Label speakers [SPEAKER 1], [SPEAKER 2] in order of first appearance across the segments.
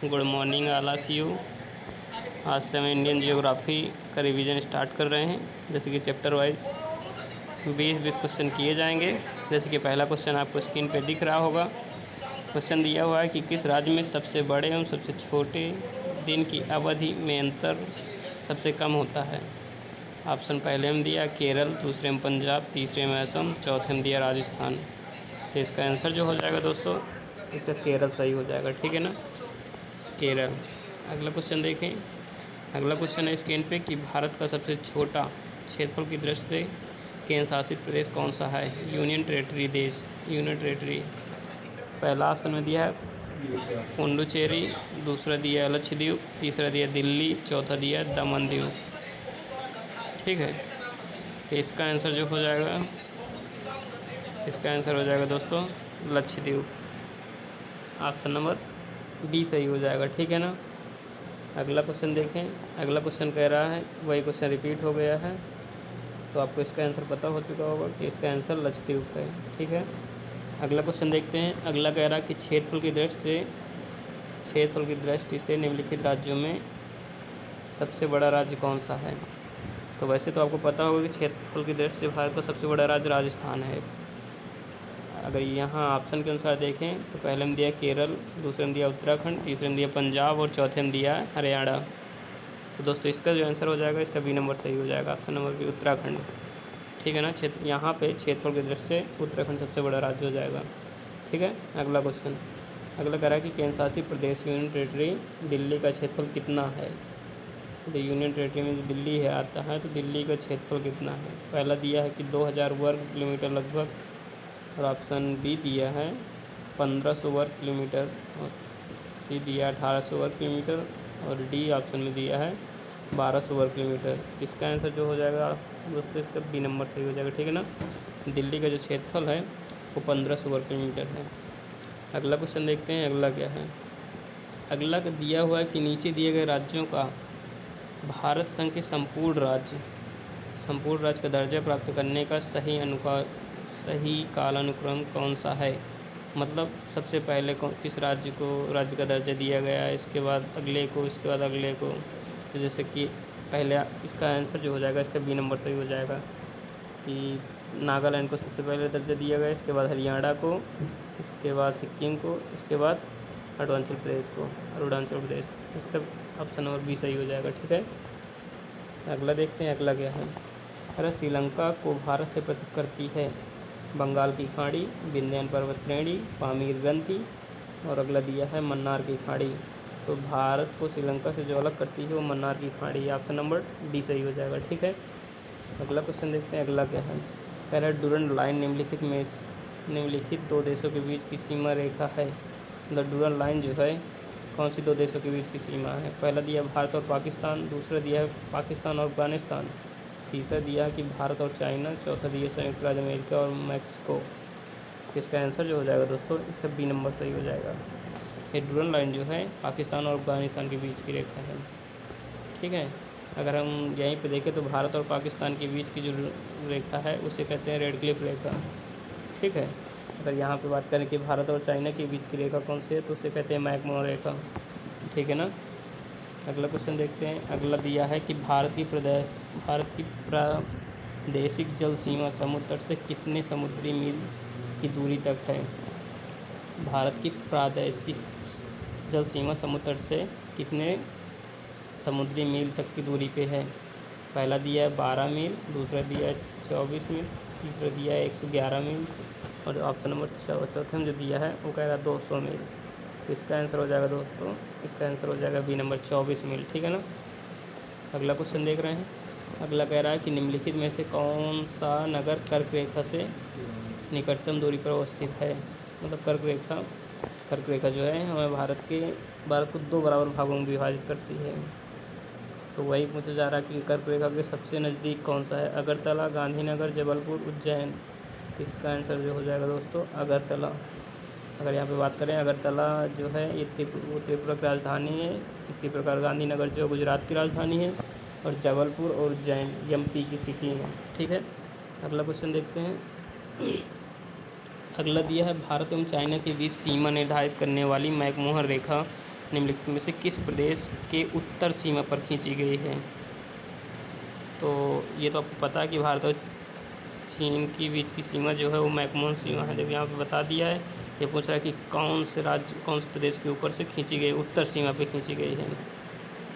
[SPEAKER 1] Good morning all of you. आज से हम इंडियन जियोग्राफी का रिवीजन स्टार्ट कर रहे हैं। जैसे कि चैप्टर वाइज 20 क्वेश्चन किए जाएंगे। जैसे कि पहला क्वेश्चन आपको स्क्रीन पे दिख रहा होगा। क्वेश्चन दिया हुआ है कि किस राज्य में सबसे बड़े एवं सबसे छोटे दिन की अवधि में अंतर सबसे कम होता है। ऑप्शन पहले में दिया केरल, दूसरे में पंजाब, तीसरे में असम, चौथे में दिया राजस्थान। तो इसका आंसर जो हो जाएगा दोस्तों, इसका केरल सही हो जाएगा। ठीक है ना, केरल। अगला क्वेश्चन देखें। अगला क्वेश्चन है स्क्रीन पे कि भारत का सबसे छोटा क्षेत्रफल की दृष्टि से केंद्र शासित प्रदेश कौन सा है। यूनियन टेरेटरी देश, यूनियन टेरेटरी। पहला ऑप्शन में दिया है पुडुचेरी, दूसरा दिया है लक्षद्वीप, तीसरा दिया दिल्ली, चौथा दिया है दमन दीव। ठीक है, तो इसका आंसर जो हो जाएगा, इसका आंसर हो जाएगा दोस्तों लक्षद्वीप। ऑप्शन नंबर बी सही हो जाएगा। ठीक है ना। अगला क्वेश्चन देखें। अगला क्वेश्चन कह रहा है, वही क्वेश्चन रिपीट हो गया है, तो आपको इसका आंसर पता हो चुका होगा कि इसका आंसर लक्षद्वीप है। ठीक है, अगला क्वेश्चन देखते हैं। अगला कह रहा है कि क्षेत्रफल की दृष्टि से निम्नलिखित राज्यों में सबसे बड़ा राज्य कौन सा है। तो वैसे तो आपको पता होगा कि क्षेत्रफल की दृष्टि से भारत का सबसे बड़ा राज्य राजस्थान है। अगर यहाँ ऑप्शन के अनुसार देखें तो पहले में दिया केरल, दूसरे में दिया उत्तराखंड, तीसरे में दिया पंजाब और चौथे में दिया हरियाणा। तो दोस्तों इसका जो आंसर हो जाएगा, इसका बी नंबर सही हो जाएगा। Option number B Uttarakhand. ठीक है ना। यहाँ पे क्षेत्रफल की दृष्टि से उत्तराखंड सबसे बड़ा राज्य हो जाएगा। ठीक है, अगला क्वेश्चन। अगला कह रहा है कि केंद्र शासित प्रदेश यूनियन टेरेटरी दिल्ली का क्षेत्रफल कितना है। तो यूनियन टेरेटरी में जो दिल्ली है आता है, तो दिल्ली का क्षेत्रफल कितना है। पहला दिया है कि 2000 वर्ग किलोमीटर लगभग, और ऑप्शन बी दिया है 1500 वर्ग किलोमीटर, और सी दिया 1800 वर्ग किलोमीटर, और डी ऑप्शन में दिया है 1200 वर्ग किलोमीटर। इसका आंसर जो हो जाएगा दोस्तों, इसका बी नंबर सही हो जाएगा। ठीक है ना। दिल्ली का जो क्षेत्रफल है वो 1500 वर्ग किलोमीटर है। अगला क्वेश्चन देखते हैं। अगला क्या है। अगला दिया हुआ है कि नीचे दिए गए राज्यों का भारत संघ के संपूर्ण राज्य का दर्जा प्राप्त करने का सही कालानुक्रम कौन सा है। मतलब सबसे पहले किस राज्य को राज्य का दर्जा दिया गया है, इसके बाद अगले को, इसके बाद अगले को। तो जैसे कि पहले इसका आंसर जो हो जाएगा, इसका बी नंबर सही हो जाएगा कि नागालैंड को सबसे पहले दर्जा दिया गया, इसके बाद हरियाणा को, इसके बाद सिक्किम को, इसके बाद अरुणाचल प्रदेश। इसका ऑप्शन नंबर बी सही हो जाएगा। ठीक है, अगला देखते हैं। अगला क्या है। अरे श्रीलंका को भारत से पृथक करती है बंगाल की खाड़ी, विंध्याचल पर्वत श्रेणी, पामीर ग्रंथि, और अगला दिया है मन्नार की खाड़ी। तो भारत को श्रीलंका से जो अलग करती है वो मन्नार की खाड़ी। ऑप्शन नंबर डी सही हो जाएगा। ठीक है, अगला क्वेश्चन देखते हैं। अगला क्या है। कह रहा है डुरंड लाइन निम्नलिखित दो देशों के बीच की सीमा रेखा है। द डुरंड लाइन जो है कौन सी दो देशों के बीच की सीमा है। पहला दिया भारत और पाकिस्तान, दूसरा दिया है पाकिस्तान और अफगानिस्तान, तीसरा दिया है कि भारत और चाइना, चौथा दिया संयुक्त राज्य अमेरिका और मैक्सिको। तो इसका आंसर जो हो जाएगा दोस्तों, इसका बी नंबर सही हो जाएगा। ये डुरंड लाइन जो है पाकिस्तान और अफगानिस्तान के बीच की रेखा है। ठीक है, अगर हम यहीं पे देखें तो भारत और पाकिस्तान के बीच की जो रेखा है उसे कहते हैं रेड क्लिफ रेखा। ठीक है, अगर यहाँ पे बात करें कि भारत और चाइना के बीच की रेखा कौन सी है, तो उसे कहते हैं मैकमोहन रेखा। ठीक है ना। अगला क्वेश्चन देखते हैं। अगला दिया है कि भारत की प्रादेशिक जल सीमा समुद्र तट से कितने समुद्री मील की दूरी तक है। भारत की प्रादेशिक जल सीमा समुद्र तट से कितने समुद्री मील तक की दूरी पे है। पहला दिया है 12 मील, दूसरा दिया है 24 मील, तीसरा दिया है 111 मील, और ऑप्शन नंबर चौथे में जो दिया है वो कह रहा है 200 मील। तो इसका आंसर हो जाएगा दोस्तों, इसका आंसर हो जाएगा बी नंबर 24 मील। ठीक है ना। अगला क्वेश्चन देख रहे हैं। अगला कह रहा है कि निम्नलिखित में से कौन सा नगर कर्क रेखा से निकटतम दूरी पर अवस्थित है। मतलब कर्क रेखा जो है हमें भारत को दो बराबर भागों में विभाजित करती है। तो वही पूछा जा रहा है कि कर्क रेखा के सबसे नज़दीक कौन सा है। अगरतला, गांधीनगर, जबलपुर, उज्जैन। तो इसका आंसर जो हो जाएगा दोस्तों अगरतला। अगर यहाँ पे बात करें, अगरतला जो है ये त्रिपुरा की राजधानी है। इसी प्रकार गांधीनगर जो गुजरात की राजधानी है, और जबलपुर और उज्जैन एमपी की सिटी है। ठीक है, अगला क्वेश्चन देखते हैं। अगला दिया है भारत एवं चाइना के बीच सीमा निर्धारित करने वाली मैकमोहन रेखा निम्नलिखित में से किस प्रदेश के उत्तर सीमा पर खींची गई है? तो ये तो आपको पता है कि भारत और चीन के बीच की सीमा जो है वो मैकमोहन सीमा है। देखिए यहाँ पे बता दिया है। ये पूछ रहा है कि कौन से राज्य, कौन से प्रदेश के ऊपर से खींची गई, उत्तर सीमा पे खींची गई है।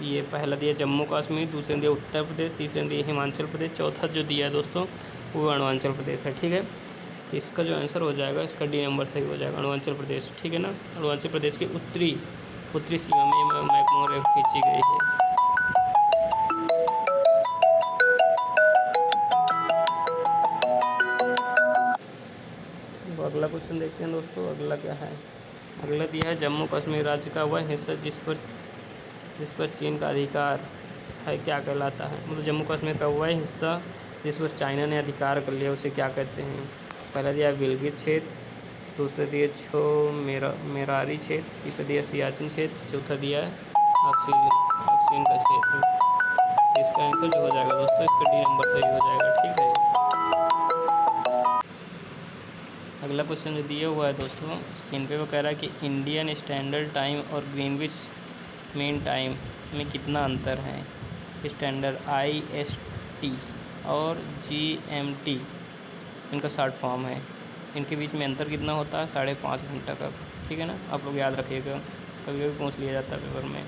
[SPEAKER 1] ये पहला दिया जम्मू कश्मीर, दूसरे में दिया उत्तर प्रदेश, तीसरे में दिया हिमाचल प्रदेश, चौथा जो दिया है दोस्तों वो अरुणाचल प्रदेश है। ठीक है, तो इसका जो आंसर हो जाएगा, इसका डी नंबर सही हो जाएगा, अरुणाचल प्रदेश। ठीक है ना, अरुणाचल प्रदेश की उत्तरी सीमा में मैकमोहन रेखा खींची गई है। तो अगला क्वेश्चन देखते हैं दोस्तों, अगला क्या है। अगला दिया है जम्मू कश्मीर राज्य का वह हिस्सा जिस पर चीन का अधिकार है क्या कहलाता है? मतलब जम्मू कश्मीर का वह हिस्सा जिस पर चाइना ने अधिकार कर लिया उसे क्या कहते हैं? पहला दिया गिलगित क्षेत्र, दूसरा दिया छो मेरारी क्षेत्र, तीसरा दिया सियाचिन क्षेत्र, चौथा दिया है अक्सिन का क्षेत्र। तो इसका आंसर जो हो जाएगा दोस्तों, इसका डी नंबर सही हो जाएगा। ठीक है, अगला क्वेश्चन जो दिया हुआ है दोस्तों स्क्रीन पे वो कह रहा है कि इंडियन स्टैंडर्ड टाइम और ग्रीनविच मीन टाइम में कितना अंतर है? स्टैंडर्ड IST और GMT इनका शॉर्ट फॉर्म है, इनके बीच में अंतर कितना होता है? 5.5 घंटा का। ठीक है ना, आप लोग याद रखिएगा, कभी कभी पूछ लिया जाता है पेपर में।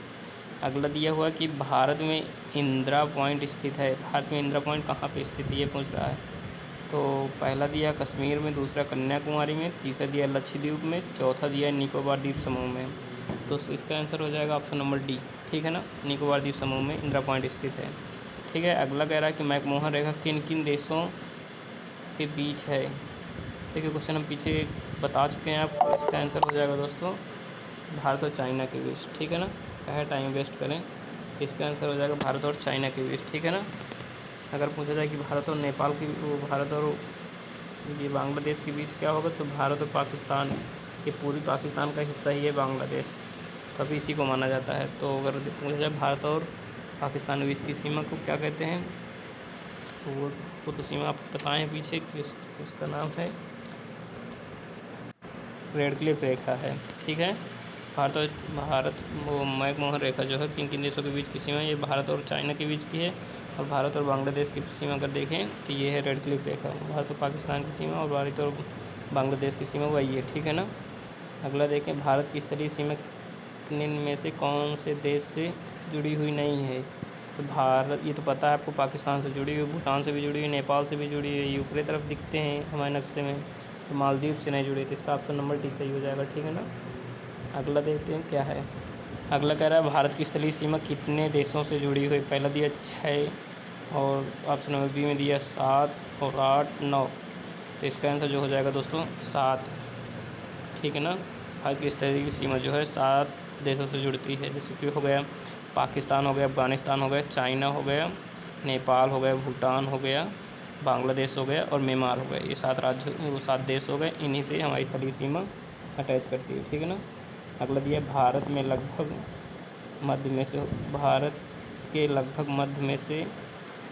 [SPEAKER 1] अगला दिया हुआ कि भारत में इंदिरा पॉइंट स्थित है। भारत में इंदिरा पॉइंट कहाँ पे स्थित है ये पूछ रहा है। तो पहला दिया कश्मीर में, दूसरा कन्याकुमारी में, तीसरा दिया लक्षद्वीप में, चौथा दिया निकोबार द्वीप समूह में। तो इसका आंसर हो जाएगा ऑप्शन नंबर डी। ठीक है ना, निकोबार द्वीप समूह में इंदिरा पॉइंट स्थित है। ठीक है, अगला कह रहा है कि मैकमोहन रेखा किन किन देशों के बीच है? देखिए क्वेश्चन हम पीछे बता चुके हैं आपको, इसका आंसर हो जाएगा दोस्तों भारत और चाइना के बीच। ठीक है ना, कहे टाइम वेस्ट करें, इसका आंसर हो जाएगा भारत और चाइना के बीच। ठीक है ना, अगर पूछा जाए कि भारत और नेपाल की, भारत और ये बांग्लादेश के बीच क्या होगा, तो भारत और पाकिस्तान, ये पूरी पाकिस्तान का हिस्सा ही है बांग्लादेश, तभी इसी को माना जाता है। तो अगर पूछा जाए भारत और पाकिस्तान के बीच की सीमा को क्या कहते हैं, तो वो तो सीमा आप बताएँ पीछे कि उसका नाम है रेड क्लिफ रेखा है। ठीक है, भारत वो मैकमोहन रेखा जो है किन किन देशों के बीच की सीमा, ये भारत और चाइना के बीच की है। और भारत और बांग्लादेश की सीमा अगर देखें तो ये है रेड क्लिफ रेखा, भारत और पाकिस्तान की सीमा और भारत और बांग्लादेश की सीमा वही है। ठीक है ना, अगला देखें, भारत की स्थलीय सीमा में से कौन से देश से जुड़ी हुई नहीं है? तो भारत, ये तो पता है आपको, पाकिस्तान से जुड़ी हुई, भूटान से भी जुड़ी हुई, नेपाल से भी जुड़ी हुई, ऊपरी तरफ दिखते हैं हमारे नक्शे में। तो मालदीव से नहीं जुड़े, तो इसका ऑप्शन नंबर डी सही हो जाएगा। ठीक है ना, अगला देखते हैं क्या है। अगला कह रहा है भारत की स्थलीय सीमा कितने देशों से जुड़ी हुई? पहला दिया 6 और ऑप्शन नंबर बी में दिया 7 और 8, 9। तो इसका आंसर जो हो जाएगा दोस्तों 7। ठीक है ना, भारत की स्थलीय सीमा जो है 7 देशों से जुड़ती है, जैसे कि हो गया पाकिस्तान हो गया, अफ़गानिस्तान हो गया, चाइना हो गया, नेपाल हो गया, भूटान हो गया, बांग्लादेश हो गया और म्यांमार हो गया। ये 7 राज्य, वो 7 देश हो गए, इन्हीं से हमारी स्थलीय सीमा अटैच करती है। ठीक है ना, अगला दिया भारत में लगभग मध्य में से, भारत के लगभग मध्य में से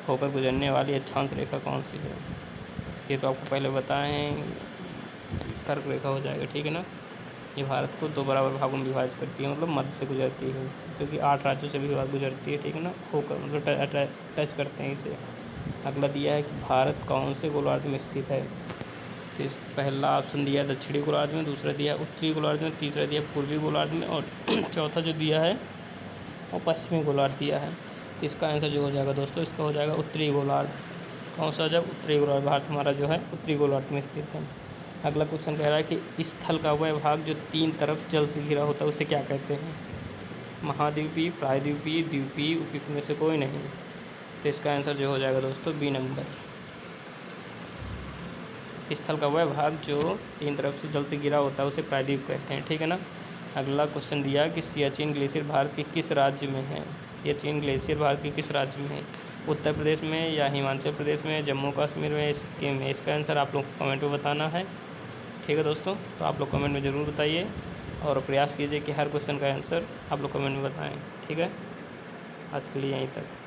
[SPEAKER 1] होकर गुजरने वाली अक्षांश रेखा कौन सी है? ये तो आपको पहले बताए हैं, कर्क रेखा हो जाएगा। ठीक है ना, ये भारत को 2 बराबर भागों में विभाजित करती है, मतलब मध्य से गुजरती है, क्योंकि 8 राज्यों से भी गुजरती है। ठीक है ना, होकर मतलब टच करते हैं इसे। अगला दिया है कि भारत कौन से गोलार्ध में स्थित है? तो इस पहला ऑप्शन दिया है दक्षिणी गोलार्ध में, दूसरा दिया है उत्तरी गोलार्ध में, तीसरा दिया पूर्वी गोलार्ध में और चौथा जो दिया है वो पश्चिमी गोलार्ध दिया है। तो इसका आंसर जो हो जाएगा दोस्तों, इसका हो जाएगा उत्तरी गोलार्ध। कौन सा? जब उत्तरी गोलार्ध, भारत हमारा जो है उत्तरी गोलार्ध में स्थित है। अगला क्वेश्चन कह रहा है कि स्थल का वह भाग जो 3 तरफ जल से घिरा होता है उसे क्या कहते हैं? महाद्वीपीय, प्रायद्वीपीय, द्वीपीय, उपयुक्त में से कोई नहीं। तो इसका आंसर जो हो जाएगा दोस्तों बी नंबर। स्थल का वह भाग जो 3 तरफ से जल से घिरा होता है उसे प्रायद्वीप कहते हैं। ठीक है ना, अगला क्वेश्चन दिया कि सियाचिन ग्लेशियर भारत के किस राज्य में है? सियाचिन ग्लेशियर भारत के किस राज्य में है? उत्तर प्रदेश में या हिमाचल प्रदेश में, जम्मू कश्मीर में, सिक्किम में? इसका आंसर आप लोग को कमेंट में बताना है। ठीक है दोस्तों, तो आप लोग कमेंट में ज़रूर बताइए और प्रयास कीजिए कि हर क्वेश्चन का आंसर आप लोग कमेंट में बताएं। ठीक है, आज के लिए यहीं तक।